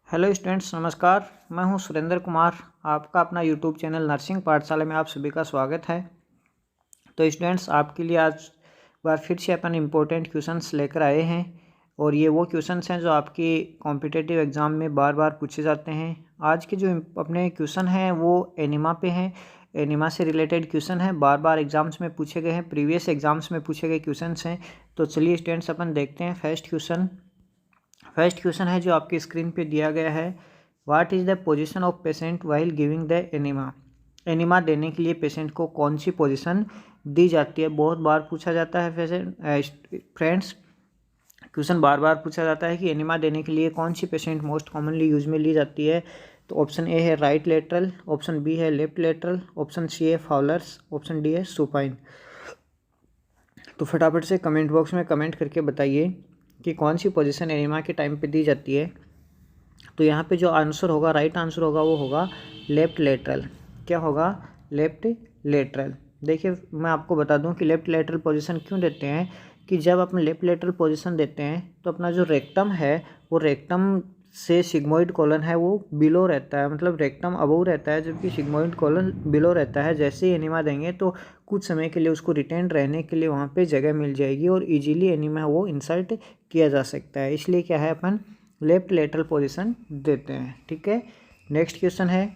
Hello students, नमस्कार। मैं हूं सुरेंद्र कुमार। आपका अपना यूट्यूब चैनल नर्सिंग पाठशाला में आप सभी का स्वागत है। तो स्टूडेंट्स, आपके लिए आज बार फिर से अपन इम्पोर्टेंट क्वेश्चंस लेकर आए हैं और ये वो क्वेश्चंस हैं जो आपकी कॉम्पिटिटिव एग्ज़ाम में बार बार पूछे जाते हैं। आज के जो अपने क्वेश्चन हैं वो एनिमा पे हैं। एनिमा से रिलेटेड क्वेश्चन हैं, बार बार एग्जाम्स में पूछे गए हैं, प्रीवियस एग्जाम्स में पूछे गए क्वेश्चन हैं। तो चलिए स्टूडेंट्स, अपन देखते हैं फर्स्ट क्वेश्चन है जो आपकी स्क्रीन पे दिया गया है। What is the position of patient while giving the enema. Enema देने के लिए पेशेंट को कौन सी पोजीशन दी जाती है। बहुत बार पूछा जाता है फ्रेंड्स, क्वेश्चन बार बार पूछा जाता है कि एनिमा देने के लिए कौन सी पेशेंट मोस्ट कॉमनली यूज में ली जाती है। तो ऑप्शन ए है राइट लेटरल, ऑप्शन बी है लेफ्ट लेटरल, ऑप्शन सी है फाउलर्स, ऑप्शन डी है सुपाइन। तो फटाफट से कमेंट बॉक्स में कमेंट करके बताइए कि कौन सी पोजीशन एनिमा के टाइम पे दी जाती है। तो यहाँ पे जो आंसर होगा, राइट आंसर होगा, वो होगा लेफ्ट लेटरल। क्या होगा? Left lateral. देखिए, मैं आपको बता दूं कि लेफ्ट लेटरल पोजीशन क्यों देते हैं। कि जब अपन लेफ्ट लेटरल पोजीशन देते हैं तो अपना जो रेक्टम है वो रेक्टम से सिग्मोइड कॉलन है वो बिलो रहता है, मतलब रेक्टम अबव रहता है जबकि सिग्मोइड कॉलन बिलो रहता है। जैसे ही एनिमा देंगे तो कुछ समय के लिए उसको रिटेन रहने के लिए वहाँ पे जगह मिल जाएगी और इजीली एनिमा वो इंसर्ट किया जा सकता है। इसलिए क्या है, अपन लेफ्ट लेटरल पोजीशन देते हैं। ठीक है, नेक्स्ट क्वेश्चन है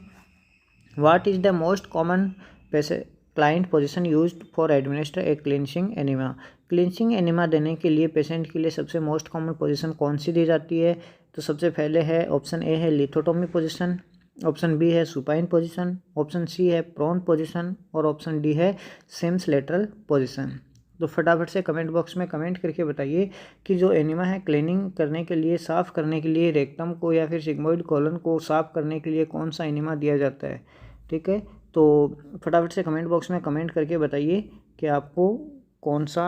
what is the most common client position used for administer a cleansing enema. Cleansing enema देने के लिए पेशेंट के लिए सबसे मोस्ट कॉमन पोजीशन कौन सी दी जाती है। तो सबसे पहले है ऑप्शन ए है लिथोटोमी पोजीशन, ऑप्शन बी है सुपाइन पोजीशन, ऑप्शन सी है प्रोन पोजीशन और ऑप्शन डी है सिम्स लेटरल पोजीशन। तो फटाफट से कमेंट बॉक्स में कमेंट करके बताइए कि जो एनिमा है क्लीनिंग करने के लिए, साफ़ करने के लिए रेक्टम को या फिर सिग्मोइड कॉलन को साफ़ करने के लिए कौन सा एनिमा दिया जाता है। ठीक है, तो फटाफट से कमेंट बॉक्स में कमेंट करके बताइए कि आपको कौन सा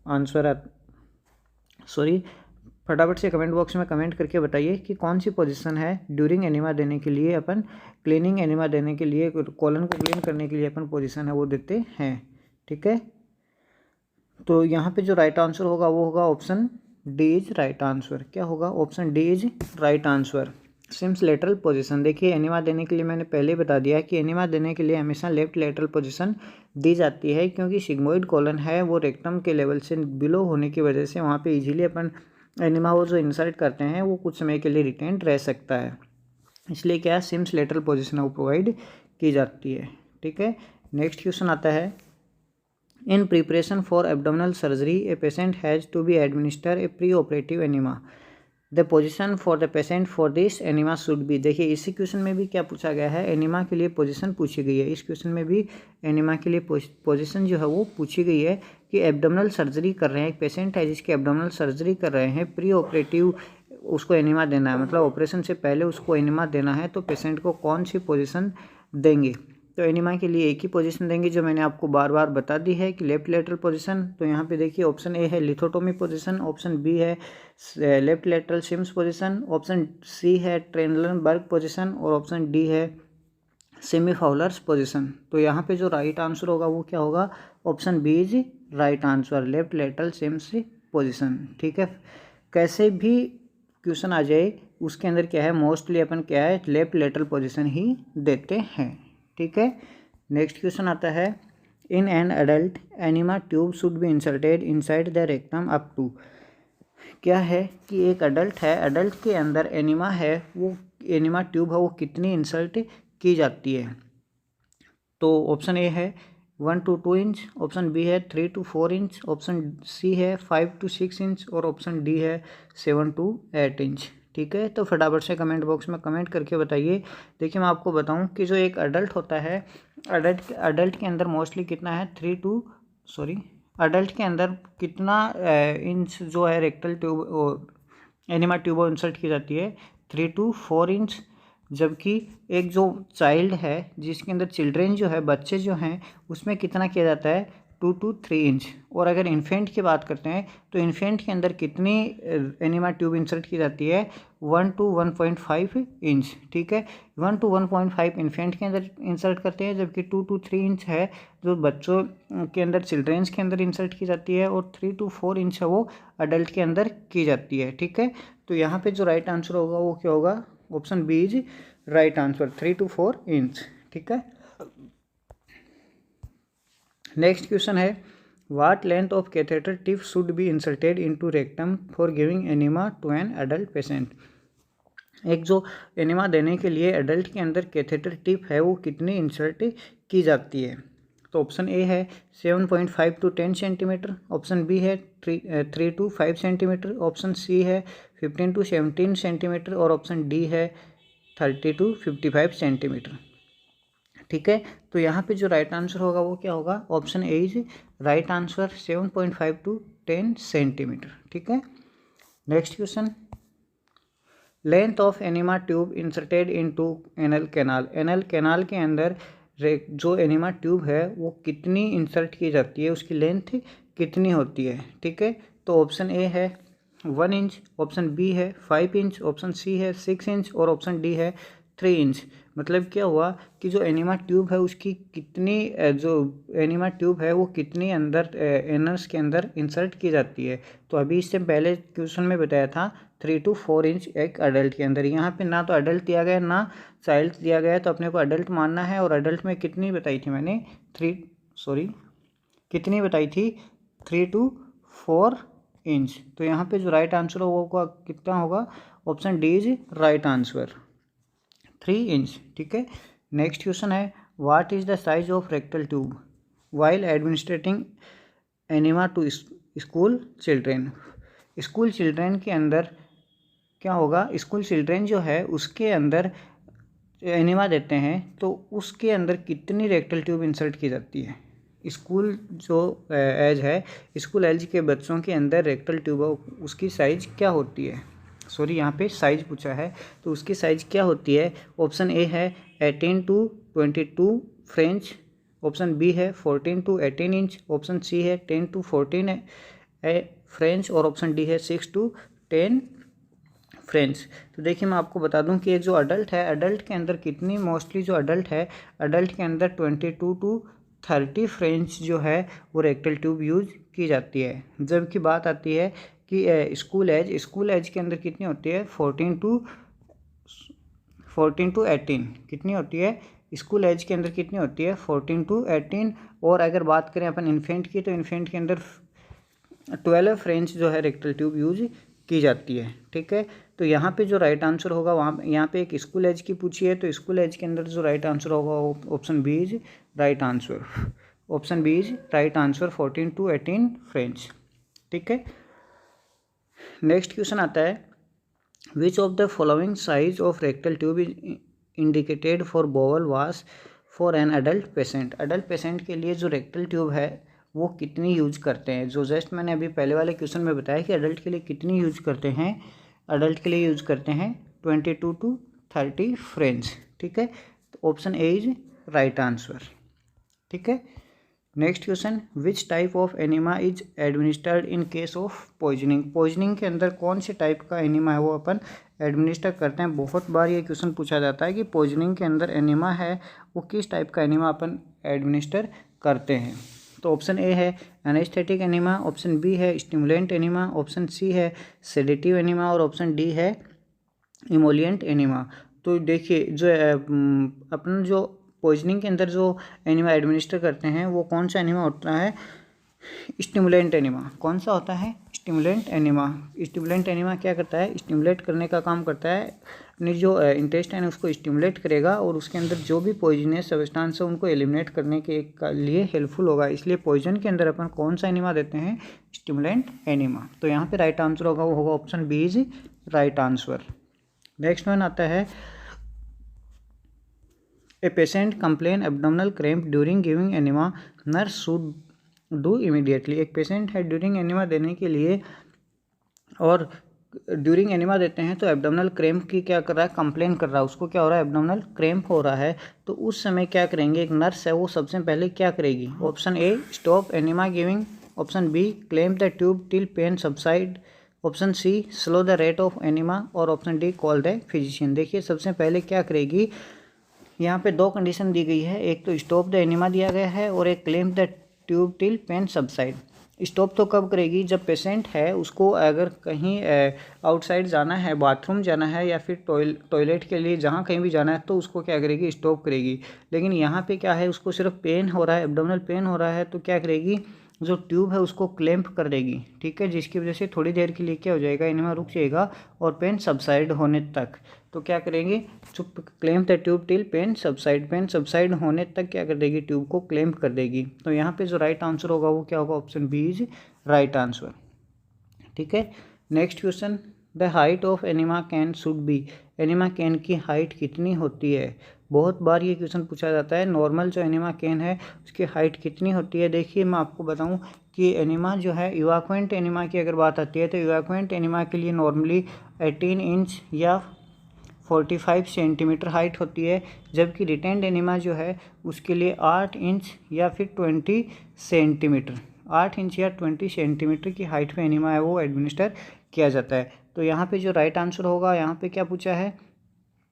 आंसर है। फटाफट से कमेंट बॉक्स में कमेंट करके बताइए कि कौन सी पोजीशन है ड्यूरिंग एनिमा देने के लिए, अपन क्लीनिंग एनिमा देने के लिए, कॉलन को क्लीन करने के लिए अपन पोजीशन है वो देते हैं। ठीक है, तो यहाँ पे जो राइट आंसर होगा वो होगा option D is right answer. क्या होगा? Option D is right answer, Sims lateral position. देखिए, एनिमा देने के लिए मैंने पहले ही बता दिया है कि एनिमा देने के लिए हमेशा लेफ्ट लेटरल पोजीशन दी जाती है, क्योंकि सिग्मोइड कॉलन है वो रेक्टम के लेवल से बिलो होने की वजह से वहाँ पे इजीली अपन एनिमा वो जो इंसर्ट करते हैं वो कुछ समय के लिए रिटेन रह सकता है। इसलिए क्या है, सिम्स लेटरल पोजीशन वो प्रोवाइड की जाती है। ठीक है, नेक्स्ट क्वेश्चन आता है in preparation for abdominal surgery a patient has to be administer a pre operative enema. The position for the patient for this enema should be. देखिए, इसी क्वेश्चन में भी क्या पूछा गया है, एनिमा के लिए पोजीशन पूछी गई है। इस क्वेश्चन में भी एनिमा के लिए पोजीशन जो है वो पूछी गई है कि एब्डोमिनल सर्जरी कर रहे हैं, एक पेशेंट है जिसकी एब्डोमिनल सर्जरी कर रहे हैं, प्री ऑपरेटिव उसको एनिमा देना है, मतलब ऑपरेशन से पहले उसको एनिमा देना है, तो पेशेंट को कौन सी पोजीशन देंगे। तो एनिमा के लिए एक ही पोजीशन देंगे जो मैंने आपको बार बार बता दी है कि लेफ्ट लेटरल पोजीशन। तो यहाँ पे देखिए, ऑप्शन ए है लिथोटोमी पोजीशन, ऑप्शन बी है left lateral Sims position, option C है ट्रेनलनबर्ग पोजीशन और ऑप्शन डी है सेमी फाउलर्स पोजीशन। तो यहाँ पे जो राइट आंसर होगा वो क्या होगा? Option B is right answer, left lateral Sims position. ठीक है, कैसे भी क्वेश्चन आ जाए उसके अंदर क्या है, मोस्टली अपन क्या है, लेफ्ट लेटरल पोजीशन ही देते हैं। ठीक है, नेक्स्ट क्वेश्चन आता है in an adult enema tube should be inserted inside the rectum up to. क्या है कि एक एडल्ट है, एडल्ट के अंदर एनिमा है, वो एनिमा ट्यूब है वो कितनी इंसर्ट की जाती है। तो ऑप्शन ए है 1 to 2 इंच, ऑप्शन बी है 3 to 4 इंच, ऑप्शन सी है 5 to 6 इंच और ऑप्शन डी है 7 to 8 इंच। ठीक है, तो फटाफट से कमेंट बॉक्स में कमेंट करके बताइए। देखिए, मैं आपको बताऊं कि जो एक एडल्ट होता है, एडल्ट के अंदर मोस्टली कितना है, एडल्ट के अंदर कितना इंच जो है rectal tube enema tube insert की जाती है, 3 to 4 इंच। जबकि एक जो चाइल्ड है जिसके अंदर चिल्ड्रेन जो है, बच्चे जो हैं, उसमें कितना किया जाता है, 2 to 3 इंच। और अगर इन्फेंट की बात करते हैं तो इन्फेंट के अंदर कितनी एनिमा ट्यूब इंसर्ट की जाती है, 1 to 1.5 इंच। ठीक है, 1 to 1.5 इन्फेंट के अंदर इंसर्ट करते हैं, जबकि 2 to 3 इंच है जो बच्चों के अंदर, चिल्ड्रेंस के अंदर इंसर्ट की जाती है, और 3 to 4 इंच है वो अडल्ट के अंदर की जाती है। ठीक है, तो यहाँ पे जो राइट आंसर होगा वो क्या होगा, option B is right answer, 3 to 4 inch. ठीक है, नेक्स्ट क्वेश्चन है what length of catheter tip should be inserted into rectum for giving enema to an adult patient. एक जो एनिमा देने के लिए एडल्ट के अंदर कैथेटर टिप है वो कितनी इंसर्ट की जाती है। तो ऑप्शन ए है 7.5 to 10 सेंटीमीटर, ऑप्शन बी है 3 to 5 सेंटीमीटर, ऑप्शन सी है 15 to 17 सेंटीमीटर और ऑप्शन डी है 30 to 55 सेंटीमीटर। ठीक है, तो यहाँ पे जो राइट आंसर होगा वो क्या होगा, option A is right answer, 7.5 to 10 centimetre. ठीक है, next question length of enema tube inserted into anal canal. Anal canal के अंदर जो एनिमा ट्यूब है वो कितनी इंसर्ट की जाती है, उसकी लेंथ कितनी होती है। ठीक है, तो ऑप्शन ए है 1 इंच, ऑप्शन बी है 5 इंच, ऑप्शन सी है 6 इंच और ऑप्शन डी है 3 इंच। मतलब क्या हुआ कि जो एनिमा ट्यूब है उसकी कितनी जो एनिमा ट्यूब है वो कितनी अंदर एनर्स के अंदर इंसर्ट की जाती है। तो अभी इससे पहले क्वेश्चन में बताया था 3 to 4 इंच एक अडल्ट के अंदर। यहाँ पे ना तो अडल्ट दिया गया ना चाइल्ड दिया गया है, तो अपने को अडल्ट मानना है। और अडल्ट में कितनी बताई थी मैंने, कितनी बताई थी 3 to 4 इंच। तो यहाँ पे जो राइट आंसर होगा कितना होगा, option D is right answer, 3 inch. ठीक है, नेक्स्ट क्वेश्चन है what is the size of rectal tube while administrating enema to school children. School children के अंदर क्या होगा, स्कूल चिल्ड्रेन जो है उसके अंदर एनिमा देते हैं तो उसके अंदर कितनी रेक्टल ट्यूब इंसर्ट की जाती है। स्कूल जो एज है, स्कूल एज के बच्चों के अंदर रेक्टल ट्यूब उसकी साइज क्या होती है, यहाँ पे साइज पूछा है तो उसकी साइज क्या होती है। ऑप्शन ए है 18 to 22 फ्रेंच, ऑप्शन बी है 14 to 18 इंच, ऑप्शन सी है 10 to 14 फ्रेंच और ऑप्शन डी है 6 to 10 फ्रेंच। तो देखिए मैं आपको बता दूं कि एक जो अडल्ट है, अडल्ट के अंदर कितनी मोस्टली जो अडल्ट है, अडल्ट के अंदर 22 to 30 फ्रेंच जो है वो रेक्टल ट्यूब यूज की जाती है। जबकि बात आती है कि स्कूल एज के अंदर कितनी होती है, 14 to 18 कितनी होती है, स्कूल एज के अंदर कितनी होती है 14 to 18। और अगर बात करें अपन इन्फेंट की तो इन्फेंट के अंदर 12 फ्रेंच जो है रेक्टल ट्यूब यूज की जाती है। ठीक है, तो यहाँ पे जो राइट आंसर होगा यहाँ पे एक स्कूल एज की पूछी है तो स्कूल एज के अंदर जो राइट आंसर होगा option B is right answer, option B is right answer 14 to 18 French. ठीक है, नेक्स्ट क्वेश्चन आता है which of the following size of rectal tube is indicated for bowel wash for an adult patient. Adult patient के लिए जो rectal tube है वो कितनी यूज करते हैं, जो जस्ट मैंने अभी पहले वाले क्वेश्चन में बताया कि अडल्ट के लिए कितनी यूज करते हैं, अडल्ट के लिए यूज करते हैं 22 to 30 फ्रेंच। ठीक है, तो option A is right answer. ठीक है, next question which type of enema is administered in case of poisoning. Poisoning के अंदर कौन से टाइप का एनिमा है वो अपन एडमिनिस्टर करते हैं। बहुत बार ये क्वेश्चन पूछा जाता है कि पॉइजनिंग के अंदर एनिमा है वो किस टाइप का एनिमा अपन एडमिनिस्टर करते हैं। तो ऑप्शन ए है एनेस्थेटिक एनिमा, ऑप्शन बी है स्टिमुलेंट एनिमा, ऑप्शन सी है सेडेटिव एनिमा और ऑप्शन डी है इमोलिएंट एनिमा। तो देखिए जो अपन जो पॉइजनिंग के अंदर जो एनिमा एडमिनिस्टर करते हैं वो कौन सा एनिमा होता है, स्टिमुलेंट एनिमा। कौन सा होता है, स्टिमुलेंट एनिमा। स्टिमुलेंट एनिमा क्या करता है, स्टिमुलेट करने का काम करता है, अपनी जो इंटेस्टाइन है उसको स्टिमुलेट करेगा और उसके अंदर जो भी पॉइजनस सब्सटेंस है उनको एलिमिनेट करने के लिए हेल्पफुल होगा। इसलिए पॉइजन के अंदर अपन कौन सा एनिमा देते हैं, स्टिमुलेंट एनिमा। तो यहाँ पे राइट आंसर होगा वो होगा option B is right answer. Next one आता है a patient complain abdominal cramp during giving enema, nurse should do immediately. एक पेशेंट है ड्यूरिंग एनिमा देने के लिए और ड्यूरिंग एनिमा देते हैं तो एब्डोमिनल क्रैम्प की क्या कर रहा है, कंप्लेन कर रहा है, उसको क्या हो रहा है, एब्डोमिनल क्रैम्प हो रहा है। तो उस समय क्या करेंगे, एक नर्स है वो सबसे पहले क्या करेगी, option A stop enema giving, option B clamp the tube till pain subside, option C slow the rate of enema और option D call the physician. देखिए सबसे पहले क्या करेगी, यहाँ पे दो कंडीशन दी गई है, एक तो स्टॉप द एनिमा दिया गया है और एक clamp the tube till pain subside. Stop तो कब करेगी, जब पेशेंट है उसको अगर कहीं आउटसाइड जाना है, बाथरूम जाना है या फिर टॉयलेट के लिए जहाँ कहीं भी जाना है तो उसको क्या करेगी, स्टॉप करेगी। लेकिन यहाँ पे क्या है, उसको सिर्फ पेन हो रहा है, एब्डोमिनल पेन हो रहा है, तो क्या करेगी, जो ट्यूब है उसको क्लैंप कर देगी, ठीक है, जिसकी वजह से थोड़ी देर के लिए क्या हो जाएगा, एनिमा रुक जाएगा और पेन सबसाइड होने तक। तो क्या करेंगे, जो clamp the tube till pain subside, pain subside होने तक क्या कर देगी, ट्यूब को क्लैंप कर देगी। तो यहाँ पे जो राइट आंसर होगा वो क्या होगा, option B is right answer. ठीक है, next question, the height of enema can should be, enema can की हाइट कितनी होती है। बहुत बार ये क्वेश्चन पूछा जाता है, नॉर्मल जो एनिमा कैन है उसकी हाइट कितनी होती है। देखिए मैं आपको बताऊं कि एनिमा जो है, इवाक्वेंट एनिमा की अगर बात आती है तो इवाक्वेंट एनिमा के लिए नॉर्मली 18 इंच या 45 सेंटीमीटर हाइट होती है, जबकि रिटेंड एनिमा जो है उसके लिए 8 इंच या फिर 20 सेंटीमीटर, 8 इंच या 20 सेंटीमीटर की हाइट पे एनिमा है वो एडमिनिस्टर किया जाता है। तो यहाँ पे जो राइट आंसर होगा, यहाँ पे क्या पूछा है,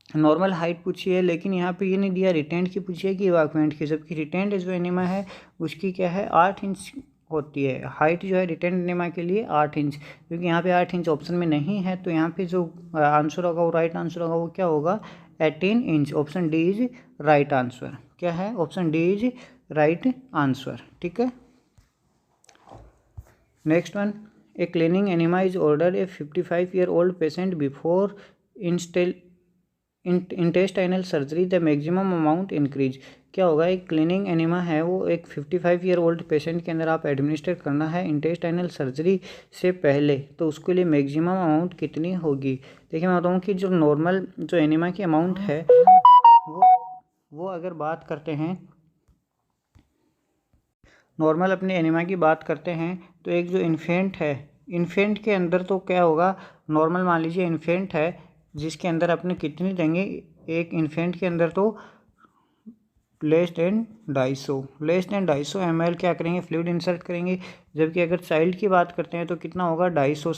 नॉर्मल हाइट पूछी है, लेकिन यहाँ पे ये नहीं दिया रिटेंड की पूछी है कि इवाक्वेंट की, जबकि रिटेंड जो एनिमा है उसकी क्या है, 8 इंच होती है हाइट जो है रिटेंड एनिमा के लिए 8 इंच, क्योंकि यहाँ पे 8 इंच ऑप्शन में नहीं है। तो यहाँ पे जो आंसर होगा वो राइट आंसर होगा वो क्या होगा, 18 inch. Option D is right answer. क्या है, option D is right answer. ठीक है, next one, a cleaning enema is order a 55-year-old patient before intestinal surgery the maximum amount increase. क्या होगा, एक क्लीनिंग एनिमा है वो एक 55-year-old पेशेंट के अंदर आप एडमिनिस्टर करना है इंटेस्टाइनल सर्जरी से पहले, तो उसके लिए मैक्सिमम अमाउंट कितनी होगी। देखिए मैं बताऊँ कि जो नॉर्मल जो एनिमा की अमाउंट है वो अगर बात करते हैं, नॉर्मल अपने एनिमा की बात करते हैं तो एक जो इन्फेंट है, इन्फेंट के अंदर तो क्या होगा, नॉर्मल मान लीजिए इन्फेंट है जिसके अंदर अपने कितनी देंगे, एक इन्फेंट के अंदर तो लेस देन 250 ml क्या करेंगे, फ्लूइड इंसर्ट करेंगे। जबकि अगर चाइल्ड की बात करते हैं तो कितना होगा, 250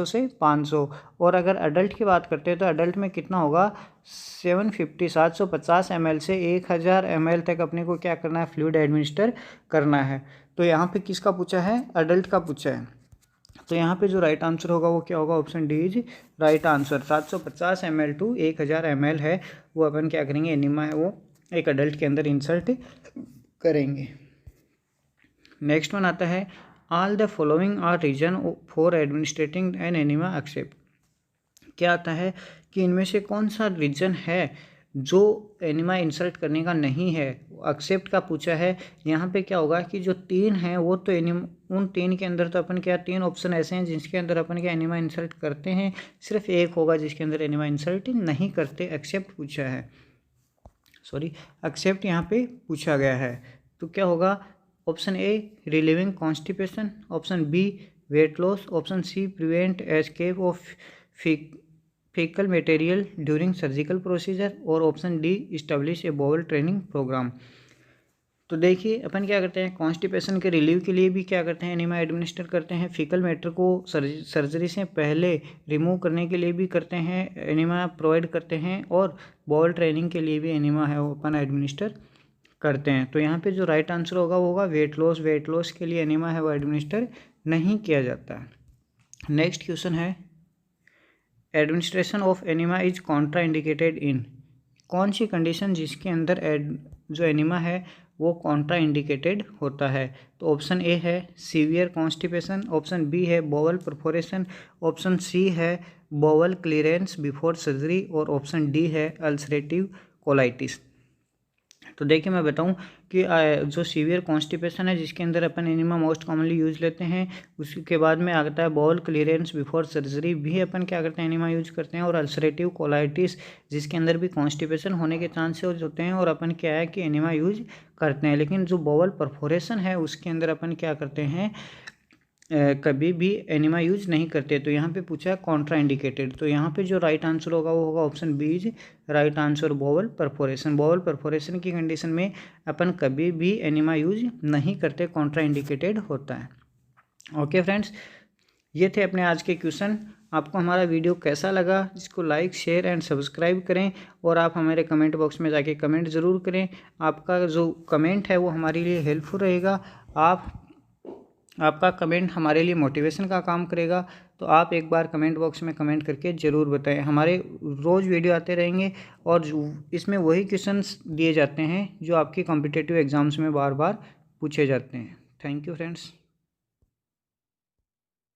से 500। और अगर अडल्ट की बात करते हैं तो अडल्ट में कितना होगा, 750 ml से 1000 ml तक अपने को क्या करना है, फ्लूइड एडमिनिस्टर करना है। तो यहाँ पे किसका पूछा है, अडल्ट का पूछा है। तो यहाँ पे जो राइट आंसर होगा वो क्या होगा, option D is right answer. 750 ml to 1000 ml है वो अपन क्या करेंगे, एनिमा है वो एक अडल्ट के अंदर इंसर्ट करेंगे। नेक्स्ट वन आता है, all the following are reason for administrating an enema except. क्या आता है कि इनमें से कौन सा रीजन है जो एनिमा इंसर्ट करने का नहीं है, एक्सेप्ट का पूछा है। यहाँ पे क्या होगा कि जो 3 हैं वो तो उन 3 के अंदर तो अपन क्या, 3 ऑप्शन ऐसे हैं जिसके अंदर अपन क्या एनिमा इंसर्ट करते हैं, सिर्फ एक होगा जिसके अंदर एनिमा इंसर्ट नहीं करते, एक्सेप्ट पूछा है, सॉरी एक्सेप्ट यहाँ पे पूछा गया है। तो क्या होगा, option A relieving constipation, option B weight loss, option C prevent escape of faecal material during surgical procedure, और option D establish a bowel training program. तो देखिए अपन क्या करते हैं, कॉन्स्टिपेशन के रिलीव के लिए भी क्या करते हैं, एनिमा एडमिनिस्टर करते हैं, फीकल मैटर को सर्जरी से पहले रिमूव करने के लिए भी करते हैं, एनिमा प्रोवाइड करते हैं, और बॉवल ट्रेनिंग के लिए भी एनिमा है वो अपन एडमिनिस्टर करते हैं। तो यहाँ पे जो राइट आंसर होगा वो होगा वेट लॉस। वेट लॉस के लिए एनिमा है वो एडमिनिस्टर नहीं किया जाता है। नेक्स्ट क्वेश्चन है, administration of enema is contraindicated in, कौन सी कंडीशन जिसके अंदर जो एनिमा है वो कॉन्ट्रा इंडिकेटेड होता है। तो ऑप्शन ए है सीवियर कॉन्स्टिपेशन, ऑप्शन बी है बोवल परफोरेशन, ऑप्शन सी है बोवल क्लियरेंस बिफोर सर्जरी, और ऑप्शन डी है अल्सरेटिव कोलाइटिस। तो देखिए मैं बताऊं कि जो सीवियर कॉन्स्टिपेशन है जिसके अंदर अपन एनिमा मोस्ट कॉमनली यूज लेते हैं, उसके बाद में आता है बॉल क्लियरेंस बिफोर सर्जरी भी अपन क्या करते हैं, एनिमा यूज करते हैं, और अल्सरेटिव कोलाइटिस जिसके अंदर भी कॉन्स्टिपेशन होने के चांसेस होते हैं और अपन क्या है कि एनिमा यूज करते हैं। लेकिन जो बॉवल परफोरेशन है उसके अंदर अपन क्या करते हैं, कभी भी एनिमा यूज नहीं करते। तो यहाँ पे पूछा है कॉन्ट्रा इंडिकेटेड, तो यहाँ पे जो राइट आंसर होगा वो होगा option B is right answer, bowel perforation. Bowel perforation की कंडीशन में अपन कभी भी एनिमा यूज नहीं करते, कॉन्ट्रा इंडिकेटेड होता है। ओके फ्रेंड्स, ये थे अपने आज के क्वेश्चन। आपको हमारा वीडियो कैसा लगा, इसको लाइक शेयर एंड सब्सक्राइब करें, और आप हमारे कमेंट बॉक्स में जाके कमेंट ज़रूर करें। आपका जो कमेंट है वो हमारे लिए हेल्पफुल रहेगा। आप आपका कमेंट हमारे लिए मोटिवेशन का काम करेगा। तो आप एक बार कमेंट बॉक्स में कमेंट करके ज़रूर बताएं। हमारे रोज़ वीडियो आते रहेंगे और इसमें वही क्वेश्चंस दिए जाते हैं जो आपके कॉम्पिटिटिव एग्ज़ाम्स में बार बार पूछे जाते हैं। Thank you friends.